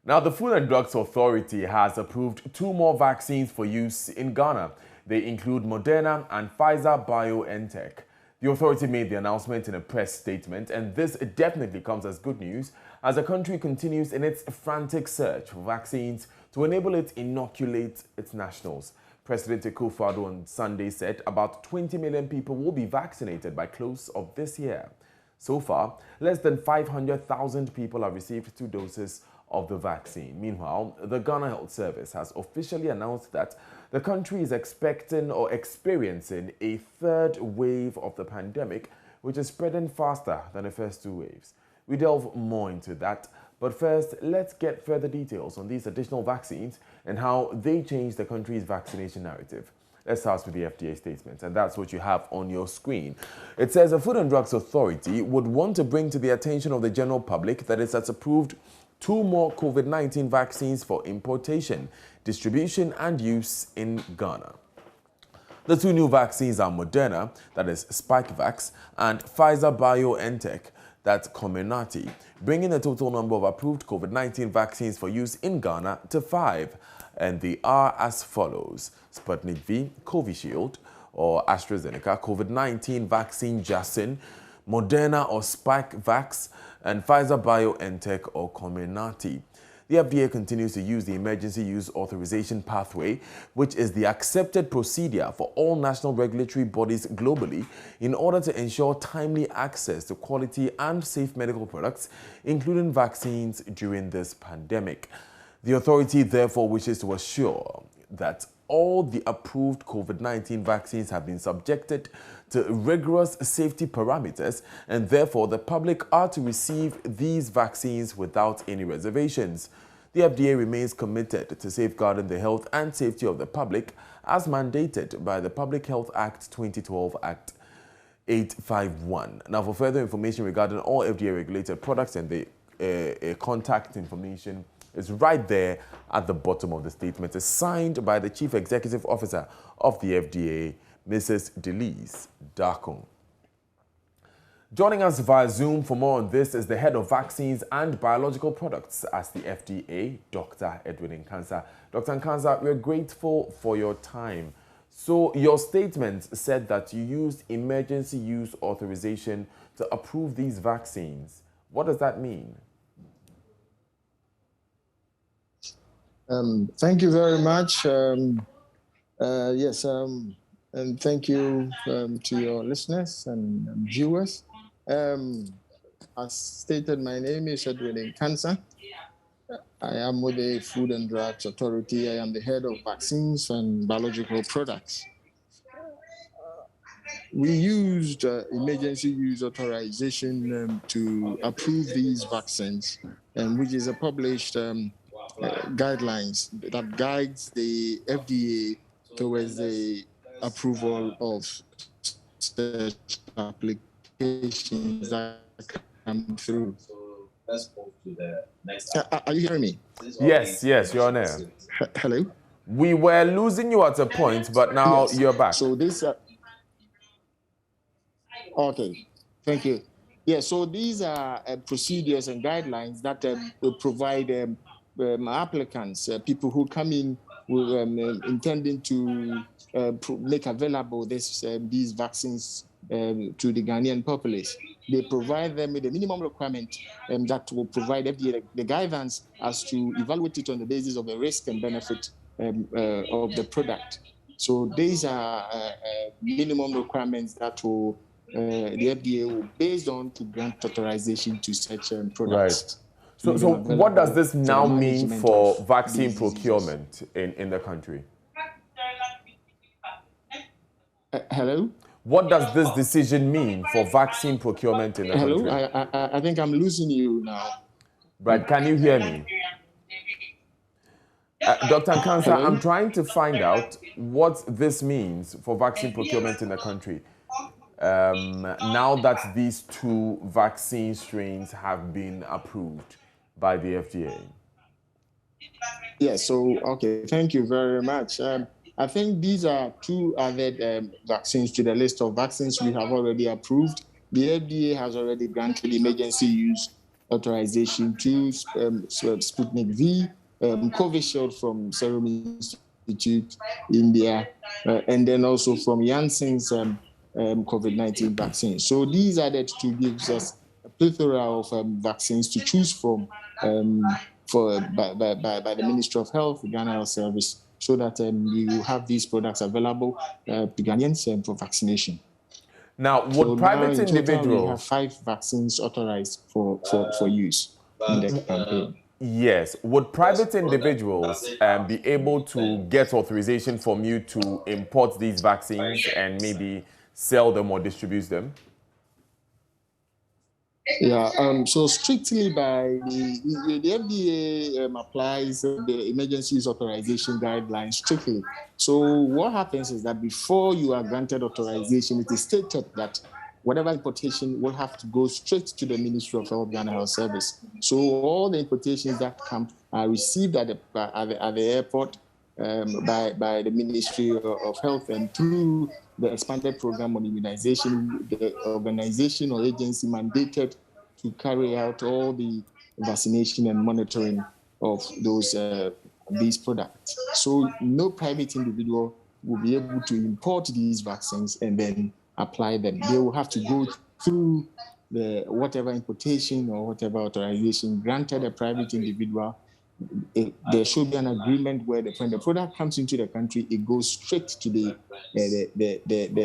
Now, the Food and Drugs Authority has approved 2 more vaccines for use in Ghana. They include Moderna and Pfizer-BioNtec. The authority made the announcement in a press statement, and this definitely comes as good news as the country continues in its frantic search for vaccines to enable it to inoculate its nationals. President Akufo-Addo on Sunday said about 20 million people will be vaccinated by close of this year. So far, less than 500,000 people have received 2 doses of the vaccine. Meanwhile, the Ghana Health Service has officially announced that the country is expecting or experiencing a 3rd wave of the pandemic, which is spreading faster than the first 2 waves. We delve more into that, but first, let's get further details on these additional vaccines and how they change the country's vaccination narrative. Let's start with the FDA statement, and that's what you have on your screen. It says the Food and Drugs Authority would want to bring to the attention of the general public that it has approved 2 more COVID-19 vaccines for importation, distribution, and use in Ghana. The 2 new vaccines are Moderna, that is Spikevax, and Pfizer-BioNtec, that's Comirnaty, bringing the total number of approved COVID-19 vaccines for use in Ghana to 5. And they are as follows: Sputnik V, Covishield or AstraZeneca, COVID-19 vaccine Janssen, Moderna or Spikevax, and Pfizer-BioNtec or Comirnaty. The FDA continues to use the emergency use authorization pathway, which is the accepted procedure for all national regulatory bodies globally in order to ensure timely access to quality and safe medical products, including vaccines during this pandemic. The authority therefore wishes to assure that all the approved COVID-19 vaccines have been subjected to rigorous safety parameters, and therefore the public are to receive these vaccines without any reservations. The FDA remains committed to safeguarding the health and safety of the public as mandated by the Public Health Act 2012 Act 851. Now, for further information regarding all FDA-regulated products and the contact information is right there at the bottom of the statement. It's signed by the Chief Executive Officer of the FDA, Mrs. Delise Darkon. Joining us via Zoom for more on this is the Head of Vaccines and Biological Products at the FDA, Dr. Edwin Nkansa. Dr. Nkansa, we're grateful for your time. So your statement said that you used emergency use authorization to approve these vaccines. What does that mean? Thank you very much. Yes, and thank you to your listeners and viewers. As stated, my name is Edwin Nkansa. I am with the Food and Drugs Authority. I am the head of vaccines and biological products. We used emergency use authorization to approve these vaccines, which is a published guidelines that guides the FDA towards the approval of such applications that come through. Let's move to the next. Are you hearing me? Yes, you're on air. Hello? We were losing you at a point, but now yes. You're back. So this... okay, thank you. Yeah, so these are procedures and guidelines that will provide applicants, people who come in with intending to make available these vaccines to the Ghanaian populace. They provide them with a minimum requirement that will provide FDA the guidance as to evaluate it on the basis of the risk and benefit of the product. So these are minimum requirements that will the FDA will based on to grant authorization to such products. Right. So what does this now mean for vaccine procurement in the country? Hello? What does this decision mean for vaccine procurement in the country? Hello? I think I'm losing you now. Right, can you hear me? Dr. Nkansa, I'm trying to find out what this means for vaccine procurement in the country. Now that these 2 vaccine strains have been approved by the FDA. Yes, so, okay, thank you very much. I think these are 2 added vaccines to the list of vaccines we have already approved. The FDA has already granted emergency use authorization to Sputnik V, Covishield from Serum Institute, India, and then also from Janssen's COVID-19 vaccine. So these are the two gives us a plethora of vaccines to choose from by the Ministry of Health, Ghana Health Service, so that you have these products available to Ghanaians for vaccination. Now, would So private now in total, we have individuals 5 vaccines authorized for use in the campaign. Yes. Would private individuals be able to get authorization from you to import these vaccines and maybe sell them or distribute them? Yeah, so strictly by the FDA applies the emergency use authorization guidelines strictly. So what happens is that before you are granted authorization, it is stated that whatever importation will have to go straight to the Ministry of Health, Ghana Health Service. So all the importations that come are received at the airport by the Ministry of Health, and through the expanded program on immunization, the organization or agency mandated to carry out all the vaccination and monitoring of these products. So no private individual will be able to import these vaccines and then apply them. They will have to go through whatever importation or whatever authorization granted a private individual. There should be an agreement where when the product comes into the country, it goes straight to the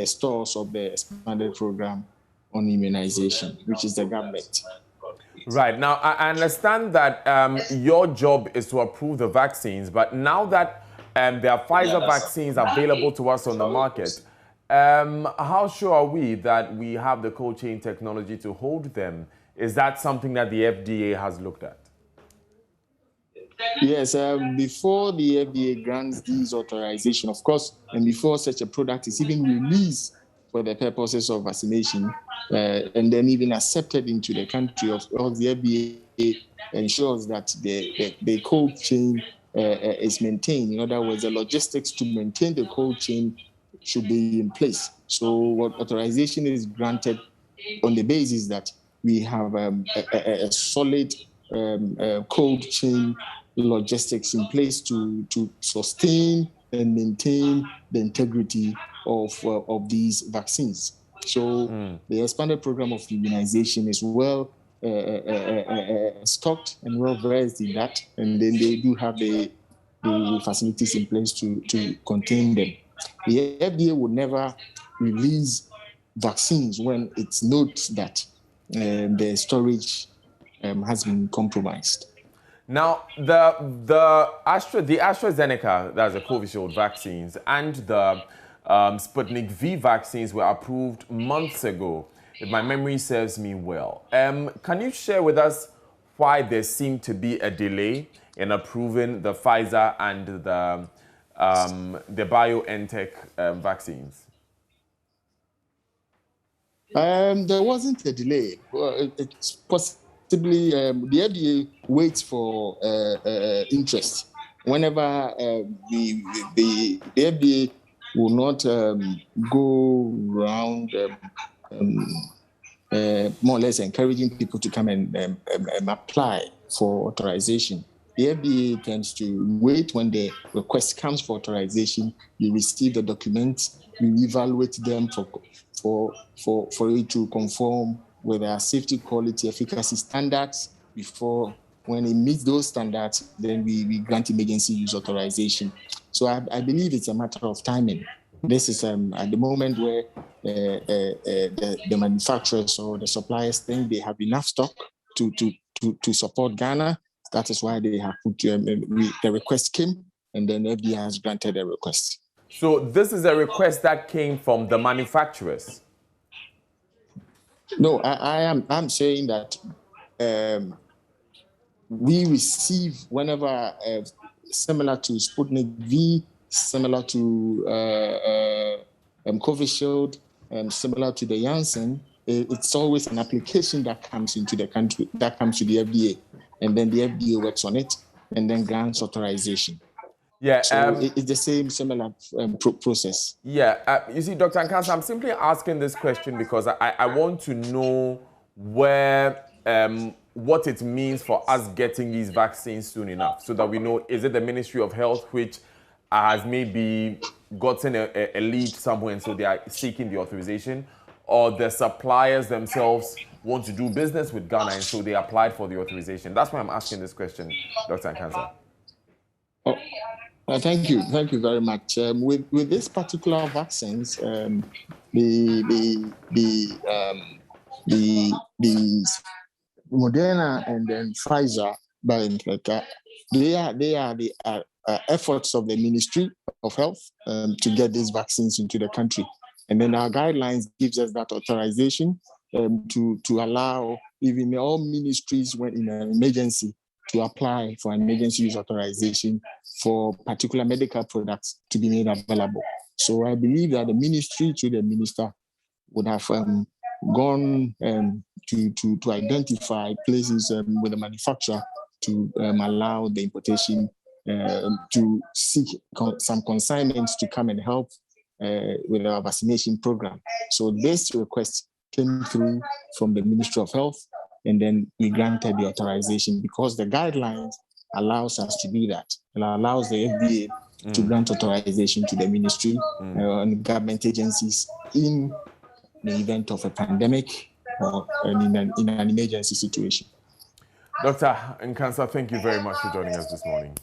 stores of the expanded program on immunization, which is the government. Right. Now, I understand that your job is to approve the vaccines, but now that there are Pfizer vaccines available to us on the market, how sure are we that we have the cold chain technology to hold them? Is that something that the FDA has looked at? Yes, before the FDA grants these authorization, of course, and before such a product is even released for the purposes of vaccination, and then even accepted into the country, of course, the FDA ensures that the cold chain is maintained. In other words, the logistics to maintain the cold chain should be in place. So what authorization is granted on the basis that we have a solid cold chain logistics in place to sustain and maintain the integrity of these vaccines. So the expanded program of immunization is well stocked and well versed in that, and then they do have the facilities in place to contain them. The FDA would never release vaccines when it notes that the storage has been compromised. Now, the AstraZeneca, that's the Covishield vaccines, and the Sputnik V vaccines were approved months ago, if my memory serves me well. Can you share with us why there seemed to be a delay in approving the Pfizer and the BioNTech vaccines? There wasn't a delay. Well, it's possibly the FDA waits for interest. Whenever the FDA will not go around more or less encouraging people to come and apply for authorization. The FDA tends to wait when the request comes for authorization. You receive the documents, you evaluate them for it to conform with our safety, quality, efficacy standards. Before, when it meets those standards, then we grant emergency use authorization. So I believe it's a matter of timing. This is at the moment where the manufacturers or the suppliers think they have enough stock to support Ghana. That is why they have put the request came, and then FDA has granted the request. So this is a request that came from the manufacturers? No, I'm saying that we receive whenever similar to Sputnik V, similar to Covishield, similar to the Janssen, it's always an application that comes into the country, that comes to the FDA, and then the FDA works on it and then grants authorization. Yeah, so it's the same similar process. Yeah, you see, Dr. Nkansa, I'm simply asking this question because I want to know where what it means for us getting these vaccines soon enough, so that we know, is it the Ministry of Health which has maybe gotten a lead somewhere and so they are seeking the authorization, or the suppliers themselves want to do business with Ghana and so they applied for the authorization? That's why I'm asking this question, Dr. Nkansa. Thank you very much. With this particular vaccines, the Moderna and then Pfizer-BioNtec, they are the efforts of the Ministry of Health to get these vaccines into the country, and then our guidelines gives us that authorization to allow even all ministries when in an emergency to apply for an emergency use authorization for particular medical products to be made available. So I believe that the ministry to the minister would have gone to identify places with the manufacturer to allow the importation to seek some consignments to come and help with our vaccination program. So this request came through from the Ministry of Health, and then we granted the authorization because the guidelines allows us to do that. It allows the FDA to grant authorization to the ministry and government agencies in the event of a pandemic or in an emergency situation. Dr. Nkansa, thank you very much for joining us this morning.